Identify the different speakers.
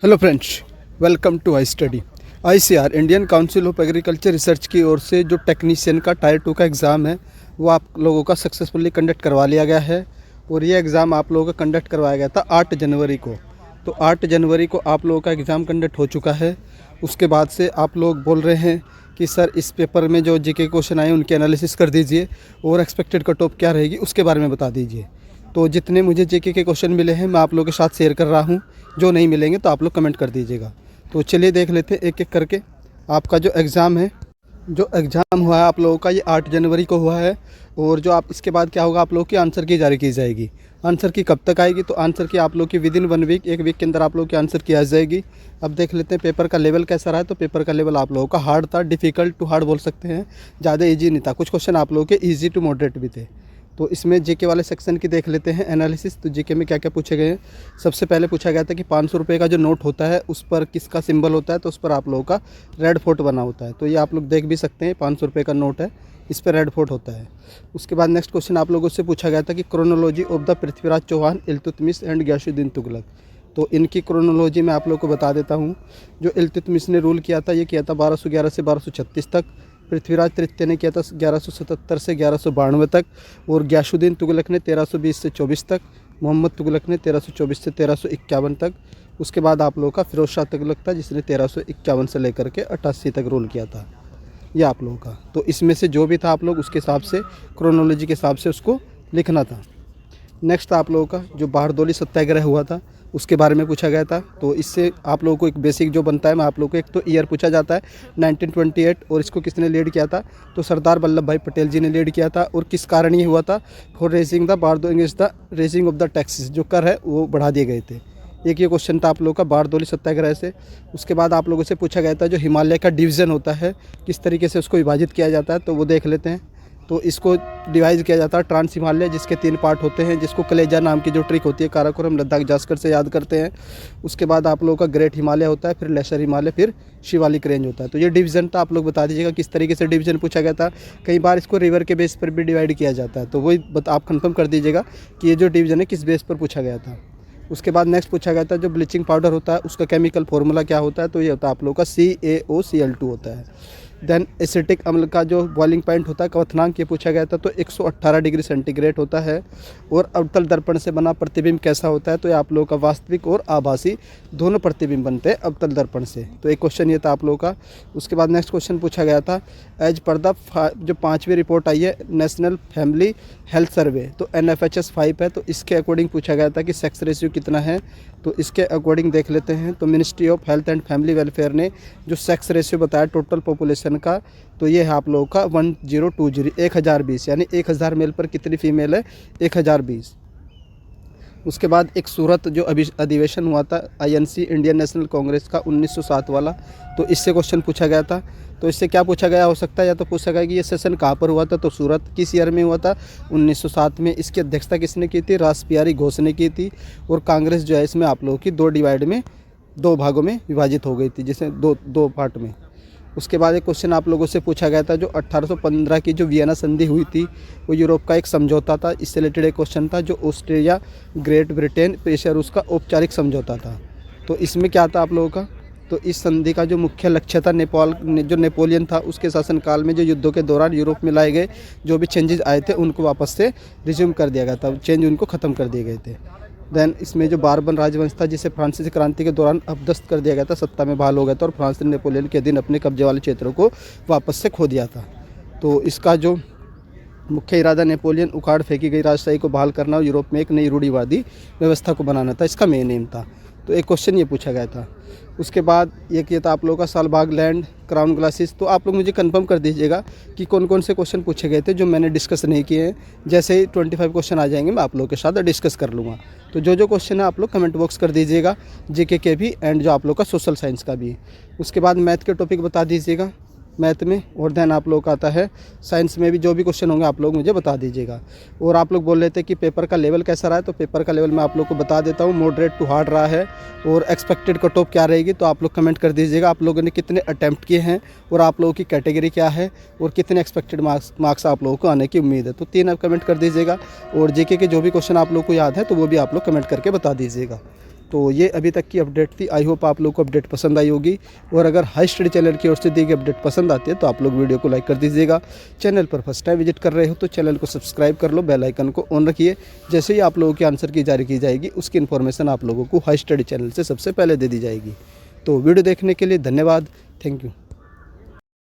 Speaker 1: Hello friends, welcome to I study. ICAR Indian Council of Agriculture Research की ओर से जो टेक्नीशियन का टायर 2 का एग्ज़ाम है वो आप लोगों का सक्सेसफुली कंडक्ट करवा लिया गया है। और ये एग्ज़ाम आप लोगों का कंडक्ट करवाया गया था 8 जनवरी को। तो 8 जनवरी को आप लोगों का एग्ज़ाम कंडक्ट हो चुका है। उसके बाद से आप लोग बोल रहे हैं कि सर इस पेपर में जो जीके क्वेश्चन आए उनके एनालिसिस कर दीजिए और एक्सपेक्टेड कट ऑफ क्या रहेगी उसके बारे में बता दीजिए। तो जितने मुझे जीके के क्वेश्चन मिले हैं मैं आप लोगों के साथ शेयर कर रहा हूं। जो नहीं मिलेंगे तो आप लोग कमेंट कर दीजिएगा। तो चलिए देख लेते हैं एक एक करके। आपका जो एग्ज़ाम है, जो एग्ज़ाम हुआ है आप लोगों का, ये 8 जनवरी को हुआ है। और जो आप इसके बाद क्या होगा, आप लोगों की आंसर की जारी की जाएगी। आंसर की कब तक आएगी, तो आंसर की आप लोग की विदिन 1 वीक, 1 वीक के अंदर आप लोग की आंसर की आ जाएगी। अब देख लेते हैं पेपर का लेवल कैसा रहा है। तो पेपर का लेवल आप लोगों का हार्ड था, डिफ़िकल्ट टू हार्ड बोल सकते हैं, ज़्यादा ईजी नहीं था। कुछ क्वेश्चन आप लोगों के ईजी टू मॉडरेट भी थे। तो इसमें जीके वाले सेक्शन की देख लेते हैं एनालिसिस। तो जीके में क्या क्या पूछे गए हैं। सबसे पहले पूछा गया था कि 500 रुपये का जो नोट होता है उस पर किसका सिंबल होता है। तो उस पर आप लोगों का रेड फोर्ट बना होता है। तो ये आप लोग देख भी सकते हैं, 500 रुपये का नोट है, इस पर रेड फोर्ट होता है। उसके बाद नेक्स्ट क्वेश्चन आप लोगों से पूछा गया था कि chronology of the Prithviraj Chauhan, Iltutmish and Ghiyasuddin Tughlaq. तो इनकी क्रोनोलॉजी मैं आप लोग को बता देता हूँ। जो इल्तुतमिश ने रूल किया था, ये किया था 1211 से 1236 तक। पृथ्वीराज तृतीय ने किया था 1177 से 1192 तक। और गयासुद्दीन तुगलक ने 1320 से 24 तक। मोहम्मद तुगलक ने 1324 से 1351 तक। उसके बाद आप लोगों का फिरोज शाह तुगलक था, जिसने 1351 से लेकर के 88 तक रूल किया था। ये आप लोगों का। तो इसमें से जो भी था आप लोग उसके हिसाब से, क्रोनोलॉजी के हिसाब से उसको लिखना था। नेक्स्ट आप लोगों का जो बारदोली सत्याग्रह हुआ था उसके बारे में पूछा गया था। तो इससे आप लोगों को एक बेसिक जो बनता है, मैं आप लोगों को एक तो ईयर पूछा जाता है 1928, और इसको किसने लीड किया था। तो सरदार वल्लभ भाई पटेल जी ने लीड किया था। और किस कारण ये हुआ था, for raising the Bardoli the raising of the taxes, जो कर है वो बढ़ा दिए गए थे। एक ये क्वेश्चन था आप लोगों का बारदोली सत्याग्रह से। उसके बाद आप लोगों से पूछा गया था जो हिमालय का डिवीज़न होता है किस तरीके से उसको विभाजित किया जाता है। तो वो देख लेते हैं। तो इसको डिवाइड किया जाता है ट्रांस हिमालय, जिसके 3 पार्ट होते हैं, जिसको कलेजा नाम की जो ट्रिक होती है काराकोरम लद्दाख जास्कर से याद करते हैं। उसके बाद आप लोगों का ग्रेट हिमालय होता है, फिर लेसर हिमालय, फिर शिवालिक रेंज होता है। तो ये डिवीज़न था, आप लोग बता दीजिएगा किस तरीके से डिवीज़न पूछा गया था। कई बार इसको रिवर के बेस पर भी डिवाइड किया जाता है, तो वही आप कंफर्म कर दीजिएगा कि ये जो डिवीज़न है किस बेस पर पूछा गया था। उसके बाद नेक्स्ट पूछा गया था जो ब्लीचिंग पाउडर होता है उसका केमिकल फार्मूला क्या होता है। तो ये होता है आप लोगों का CaOCl2 होता है। देन एसिटिक अम्ल का जो बॉइलिंग पॉइंट होता है, क्वथनांक, ये पूछा गया था। तो 118 डिग्री सेंटीग्रेड होता है। और अवतल दर्पण से बना प्रतिबिंब कैसा होता है। तो ये आप लोगों का वास्तविक और आभासी दोनों प्रतिबिंब बनते हैं अवतल दर्पण से। तो एक क्वेश्चन ये था आप लोगों का। उसके बाद नेक्स्ट क्वेश्चन पूछा गया था एज पर द जो 5वीं रिपोर्ट आई है नेशनल फैमिली हेल्थ सर्वे, तो NFHS 5 है। तो इसके अकॉर्डिंग पूछा गया था कि सेक्स रेशियो कितना है। तो इसके अकॉर्डिंग देख लेते हैं। तो ministry of health and family welfare ने जो सेक्स रेशियो बताया टोटल पॉपुलेशन का, तो ये है आप लोगों का 1020, 1020, यानी 1000 मेल पर कितनी फीमेल है, 1020। उसके बाद एक सूरत जो अधिवेशन हुआ था INC इंडियन नेशनल कांग्रेस का 1907 वाला, तो इससे क्वेश्चन पूछा गया था। तो इससे क्या पूछा गया हो सकता है, या तो पूछा गया कि ये सेशन कहाँ पर हुआ था। तो सूरत किस ईयर में हुआ था, 1907 में। इसकी अध्यक्षता किसने की थी, रासबिहारी घोष ने की थी। और कांग्रेस जो है इसमें आप लोगों की 2 डिवाइड में, 2 भागों में विभाजित हो गई थी, जिसे दो पार्ट में। उसके बाद एक क्वेश्चन आप लोगों से पूछा गया था जो 1815 की जो वियना संधि हुई थी वो यूरोप का एक समझौता था। इससे रिलेटेड एक क्वेश्चन था जो ऑस्ट्रेलिया, ग्रेट ब्रिटेन, पेशा रूस का औपचारिक समझौता था। तो इसमें क्या था आप लोगों का, तो इस संधि का जो मुख्य लक्ष्य था जो नेपोलियन था उसके शासनकाल में जो युद्धों के दौरान यूरोप में लाए गए जो भी चेंजेस आए थे उनको वापस से रिज्यूम कर दिया गया था, चेंज उनको ख़त्म कर दिए गए थे। देन इसमें जो बारबन राजवंश था जिसे फ्रांसीसी क्रांति के दौरान अपदस्त कर दिया गया था, सत्ता में बहाल हो गया था और फ्रांस ने नेपोलियन के अधीन अपने कब्जे वाले क्षेत्रों को वापस से खो दिया था। तो इसका जो मुख्य इरादा नेपोलियन उखाड़ फेंकी गई राजशाही को बहाल करना और यूरोप में एक नई रूढ़िवादी व्यवस्था को बनाना था, इसका मेन एम था। तो एक क्वेश्चन ये पूछा गया था। उसके बाद एक ये था आप लोगों का सालबाग लैंड, क्राउन ग्लासेस। तो आप लोग मुझे कंफर्म कर दीजिएगा कि कौन कौन से क्वेश्चन पूछे गए थे जो मैंने डिस्कस नहीं किए हैं। जैसे ही 25 क्वेश्चन आ जाएंगे मैं आप लोगों के साथ डिस्कस कर लूँगा। तो जो क्वेश्चन है आप लोग कमेंट बॉक्स कर दीजिएगा, जीके के भी एंड जो आप लोग का सोशल साइंस का भी। उसके बाद मैथ के टॉपिक बता दीजिएगा मैथ में। और देन आप लोग का आता है साइंस में भी जो भी क्वेश्चन होंगे आप लोग मुझे बता दीजिएगा। और आप लोग बोल रहे थे कि पेपर का लेवल कैसा रहा है, तो पेपर का लेवल मैं आप लोग को बता देता हूँ, मॉडरेट टू हार्ड रहा है। और एक्सपेक्टेड कट ऑफ क्या रहेगी तो आप लोग कमेंट कर दीजिएगा। आप लोगों ने कितने अटैम्प्ट किए हैं और आप लोगों की कैटेगरी क्या है और कितने एक्सपेक्टेड मार्क्स आप लोगों को आने की उम्मीद है। तो 3 आप कमेंट कर दीजिएगा। और जीके के जो भी क्वेश्चन आप लोग को याद है तो वो भी आप लोग कमेंट करके बता दीजिएगा। तो ये अभी तक की अपडेट थी। आई होप आप लोगों को अपडेट पसंद आई होगी, और अगर हाई स्टडी चैनल की ओर से दी गई अपडेट पसंद आती है तो आप लोग वीडियो को लाइक कर दीजिएगा। चैनल पर फर्स्ट टाइम विजिट कर रहे हो तो चैनल को सब्सक्राइब कर लो, बेल आइकन को ऑन रखिए। जैसे ही आप लोगों के आंसर की जारी की जाएगी उसकी इन्फॉर्मेशन आप लोगों को हाई स्टडी चैनल से सबसे पहले दे दी जाएगी। तो वीडियो देखने के लिए धन्यवाद। Thank you.